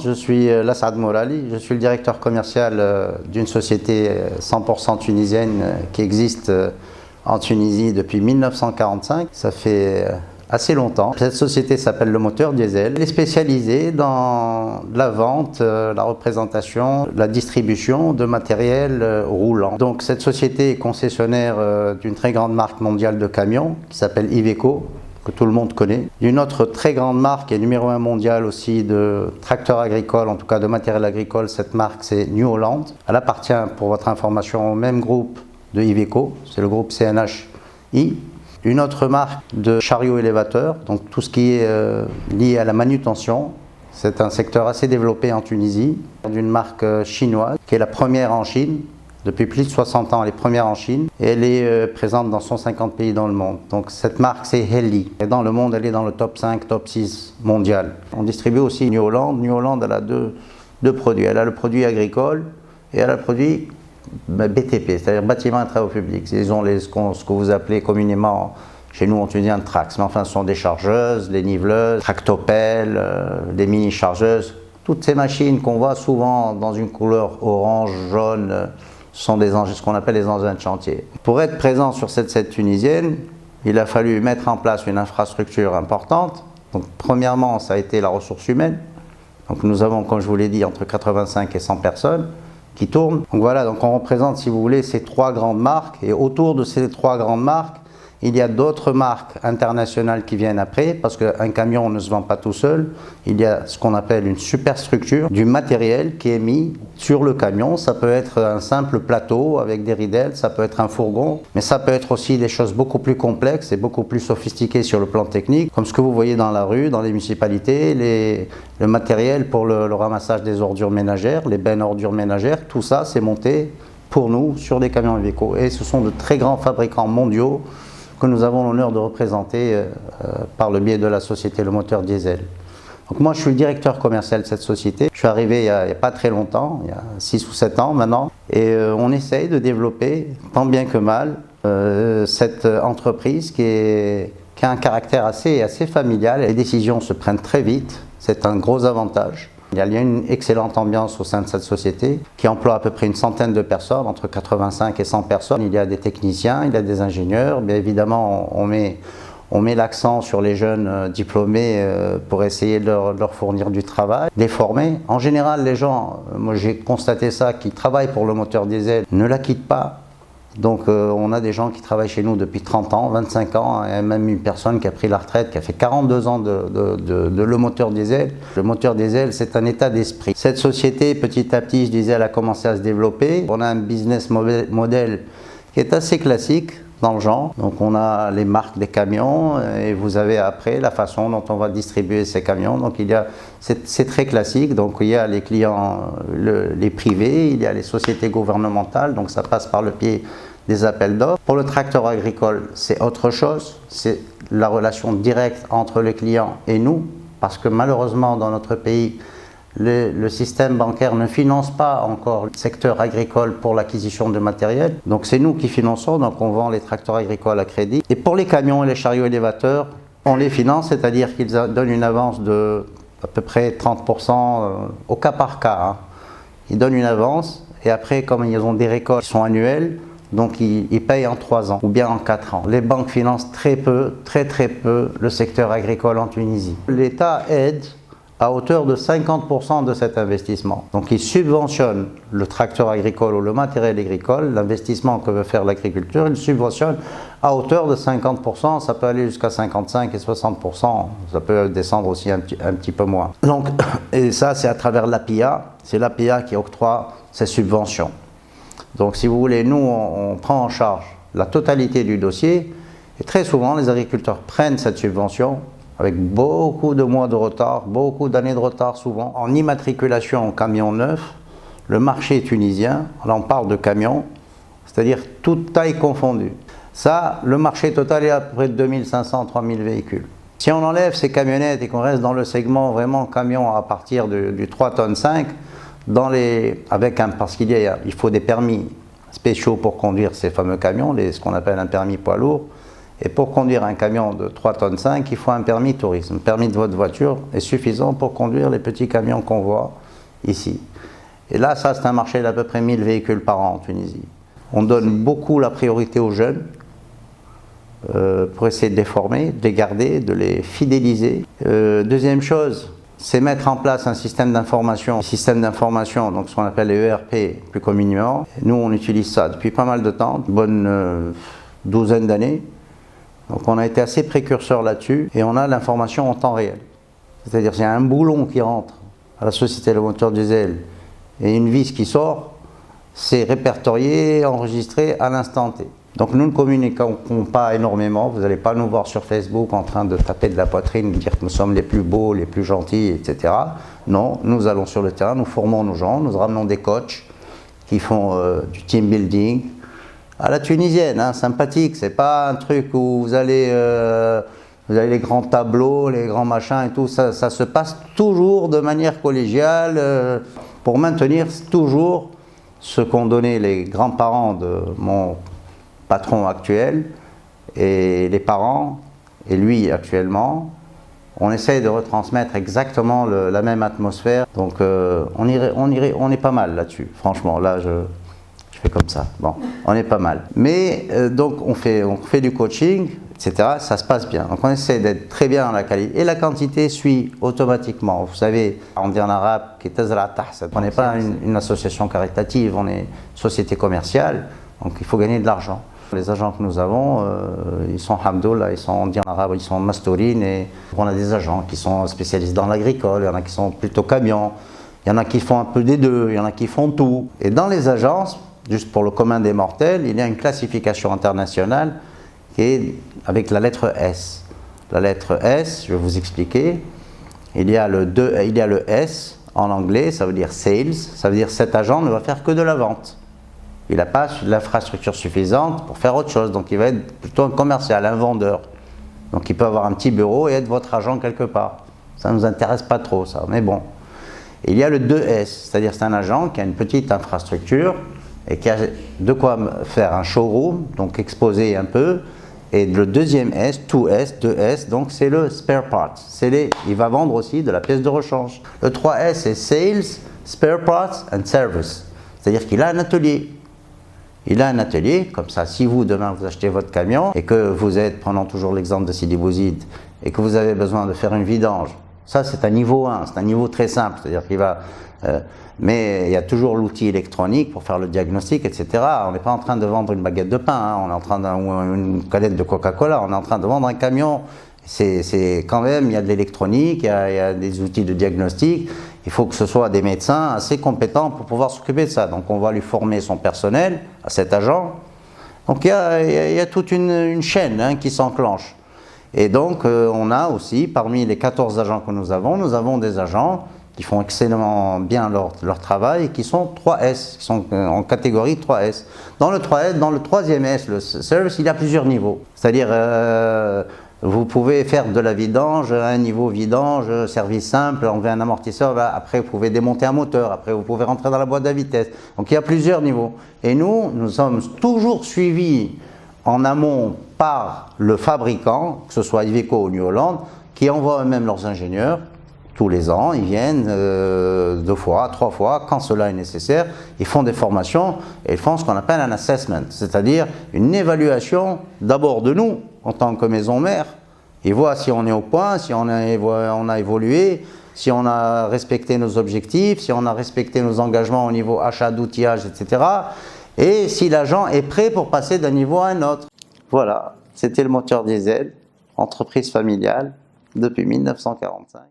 présente, je suis Lassad Mourali, je suis le directeur commercial d'une société 100% tunisienne qui existe en Tunisie depuis 1945. Ça fait assez longtemps. Cette société s'appelle Le Moteur Diesel. Elle est spécialisée dans la vente, la représentation, la distribution de matériel roulant. Donc cette société est concessionnaire d'une très grande marque mondiale de camions qui s'appelle Iveco, que tout le monde connaît. D'une autre très grande marque et numéro 1 mondial aussi de tracteurs agricoles, en tout cas de matériel agricole, cette marque c'est New Holland. Elle appartient, pour votre information, au même groupe de Iveco, c'est le groupe CNHI. Une autre marque de chariots élévateurs, donc tout ce qui est lié à la manutention. C'est un secteur assez développé en Tunisie, d'une marque chinoise, qui est la première en Chine. Depuis plus de 60 ans, elle est première en Chine et elle est présente dans 150 pays dans le monde. Donc cette marque, c'est Heli. Et dans le monde, elle est dans le top 5, top 6 mondial. On distribue aussi New Holland. New Holland, elle a deux produits. Elle a le produit agricole et elle a le produit BTP, c'est-à-dire bâtiment et travaux publics. Ils ont ce que vous appelez communément chez nous en Tunisie un trax. Mais enfin, ce sont des chargeuses, des niveleuses, tractopelles, des mini-chargeuses. Toutes ces machines qu'on voit souvent dans une couleur orange, jaune, sont ce qu'on appelle les engins de chantier. Pour être présent sur cette scène tunisienne, il a fallu mettre en place une infrastructure importante. Donc, premièrement, ça a été la ressource humaine. Donc, nous avons, comme je vous l'ai dit, entre 85 et 100 personnes qui tournent. Donc voilà, donc on représente, si vous voulez, ces trois grandes marques. Et autour de ces trois grandes marques, il y a d'autres marques internationales qui viennent après, parce qu'un camion ne se vend pas tout seul. Il y a ce qu'on appelle une superstructure, du matériel qui est mis sur le camion. Ça peut être un simple plateau avec des ridelles, ça peut être un fourgon, mais ça peut être aussi des choses beaucoup plus complexes et beaucoup plus sophistiquées sur le plan technique, comme ce que vous voyez dans la rue, dans les municipalités, le matériel pour le ramassage des ordures ménagères, les bennes ordures ménagères, tout ça c'est monté pour nous sur des camions Iveco. Et ce sont de très grands fabricants mondiaux que nous avons l'honneur de représenter par le biais de la société Le Moteur Diesel. Donc moi je suis le directeur commercial de cette société. Je suis arrivé il n'y a pas très longtemps, il y a 6 ou 7 ans maintenant, et on essaye de développer tant bien que mal cette entreprise qui a un caractère assez familial. Les décisions se prennent très vite, c'est un gros avantage. Il y a une excellente ambiance au sein de cette société qui emploie à peu près une centaine de personnes, entre 85 et 100 personnes. Il y a des techniciens, il y a des ingénieurs. Bien évidemment, on met l'accent sur les jeunes diplômés pour essayer de leur fournir du travail, les former. En général, les gens, moi j'ai constaté ça, qui travaillent pour le moteur diesel ne la quittent pas. Donc on a des gens qui travaillent chez nous depuis 30 ans, 25 ans, et même une personne qui a pris la retraite, qui a fait 42 ans de le moteur diesel. Le moteur diesel, c'est un état d'esprit. Cette société, petit à petit, je disais, elle a commencé à se développer. On a un business model qui est assez classique dans le genre. Donc on a les marques des camions et vous avez après la façon dont on va distribuer ces camions. Donc c'est très classique. Donc il y a les clients, les privés, il y a les sociétés gouvernementales. Donc ça passe par le pied des appels d'offres. Pour le tracteur agricole, c'est autre chose. C'est la relation directe entre le client et nous, parce que malheureusement dans notre pays, le système bancaire ne finance pas encore le secteur agricole pour l'acquisition de matériel. Donc c'est nous qui finançons, donc on vend les tracteurs agricoles à crédit. Et pour les camions et les chariots élévateurs, on les finance, c'est-à-dire qu'ils donnent une avance de à peu près 30% au cas par cas. Hein. Ils donnent une avance et après, comme ils ont des récoltes qui sont annuelles, donc ils payent en 3 ans ou bien en 4 ans. Les banques financent très peu, très peu le secteur agricole en Tunisie. L'État aide à hauteur de 50% de cet investissement. Donc il subventionne le tracteur agricole ou le matériel agricole, l'investissement que veut faire l'agriculture, il subventionne à hauteur de 50%, ça peut aller jusqu'à 55 et 60%, ça peut descendre aussi un petit peu moins. Donc, et ça c'est à travers l'APIA, c'est l'APIA qui octroie ces subventions. Donc si vous voulez, nous on prend en charge la totalité du dossier et très souvent les agriculteurs prennent cette subvention avec beaucoup de mois de retard, beaucoup d'années de retard souvent. En immatriculation en camion neuf, le marché tunisien, là on parle de camions, c'est-à-dire toute taille confondue. Ça, le marché total est à peu près de 2500-3000 véhicules. Si on enlève ces camionnettes et qu'on reste dans le segment vraiment camion à partir du 3 tonnes 5, parce qu'il faut des permis spéciaux pour conduire ces fameux camions, ce qu'on appelle un permis poids lourd. Et pour conduire un camion de 3,5 tonnes, il faut un permis tourisme. Le permis de votre voiture est suffisant pour conduire les petits camions qu'on voit ici. Et là, ça, c'est un marché d'à peu près 1000 véhicules par an en Tunisie. On donne beaucoup la priorité aux jeunes pour essayer de les former, de les garder, de les fidéliser. Deuxième chose, c'est mettre en place un système d'information. Donc ce qu'on appelle les ERP plus communément. Nous, on utilise ça depuis pas mal de temps, une bonne douzaine d'années. Donc on a été assez précurseurs là-dessus et on a l'information en temps réel. C'est-à-dire s'il y a un boulon qui rentre à la société de moteur diesel et une vis qui sort, c'est répertorié, enregistré à l'instant T. Donc nous ne communiquons pas énormément, vous n'allez pas nous voir sur Facebook en train de taper de la poitrine, dire que nous sommes les plus beaux, les plus gentils, etc. Non, nous allons sur le terrain, nous formons nos gens, nous ramenons des coachs qui font du team building, à la tunisienne, hein, sympathique, c'est pas un truc où vous avez les grands tableaux, les grands machins et tout, ça se passe toujours de manière collégiale pour maintenir toujours ce qu'ont donné les grands-parents de mon patron actuel et les parents et lui actuellement. On essaye de retransmettre exactement la même atmosphère, donc on est pas mal là-dessus, franchement, là je fais comme ça, bon, on est pas mal. Mais donc on fait du coaching, etc., ça se passe bien. Donc on essaie d'être très bien dans la qualité et la quantité suit automatiquement. Vous savez, on dit en arabe, on n'est pas une association caritative, on est une société commerciale, donc il faut gagner de l'argent. Les agents que nous avons, ils sont hamdoullah, on dit en arabe, ils sont mastourines et on a des agents qui sont spécialistes dans l'agricole, il y en a qui sont plutôt camions, il y en a qui font un peu des deux, il y en a qui font tout. Et dans les agences, juste pour le commun des mortels, il y a une classification internationale qui est avec la lettre S. La lettre S, je vais vous expliquer, il y a le S en anglais, ça veut dire sales, ça veut dire cet agent ne va faire que de la vente. Il n'a pas l'infrastructure suffisante pour faire autre chose, donc il va être plutôt un commercial, un vendeur. Donc il peut avoir un petit bureau et être votre agent quelque part. Ça ne nous intéresse pas trop ça, mais bon. Il y a le 2S, c'est-à-dire c'est un agent qui a une petite infrastructure et qui a de quoi faire un showroom, donc exposer un peu. Et le deuxième S, 2S, donc c'est le spare parts. Il va vendre aussi de la pièce de rechange. Le 3S, c'est Sales, Spare Parts and Service. C'est-à-dire qu'il a un atelier. Il a un atelier, comme ça, si vous, demain, vous achetez votre camion et que vous êtes, prenons toujours l'exemple de Sidi Bouzid, et que vous avez besoin de faire une vidange, ça c'est un niveau 1, c'est un niveau très simple, c'est-à-dire qu'il va... mais il y a toujours l'outil électronique pour faire le diagnostic, etc. On n'est pas en train de vendre une baguette de pain, hein, on est en train ou une canette de Coca-Cola, on est en train de vendre un camion. C'est quand même, il y a de l'électronique, il y a des outils de diagnostic, il faut que ce soit des médecins assez compétents pour pouvoir s'occuper de ça. Donc on va lui former son personnel, à cet agent. Donc il y a toute une chaîne hein, qui s'enclenche. Et donc on a aussi, parmi les 14 agents que nous avons des agents qui font excellemment bien leur travail et qui sont 3S, qui sont en catégorie 3S. Dans le 3S, dans le troisième S, le service, il y a plusieurs niveaux. C'est-à-dire, vous pouvez faire de la vidange, un niveau vidange, service simple, enlever un amortisseur, là, après vous pouvez démonter un moteur, après vous pouvez rentrer dans la boîte à vitesse. Donc il y a plusieurs niveaux. Et nous sommes toujours suivis en amont par le fabricant, que ce soit Iveco ou New Holland, qui envoie eux-mêmes leurs ingénieurs. Tous les ans, ils viennent 2 fois, 3 fois, quand cela est nécessaire, ils font des formations et ils font ce qu'on appelle un assessment, c'est-à-dire une évaluation d'abord de nous, en tant que maison mère. Ils voient si on est au point, si on a évolué, si on a respecté nos objectifs, si on a respecté nos engagements au niveau achat d'outillage, etc. Et si l'agent est prêt pour passer d'un niveau à un autre. Voilà, c'était le moteur diesel, entreprise familiale, depuis 1945.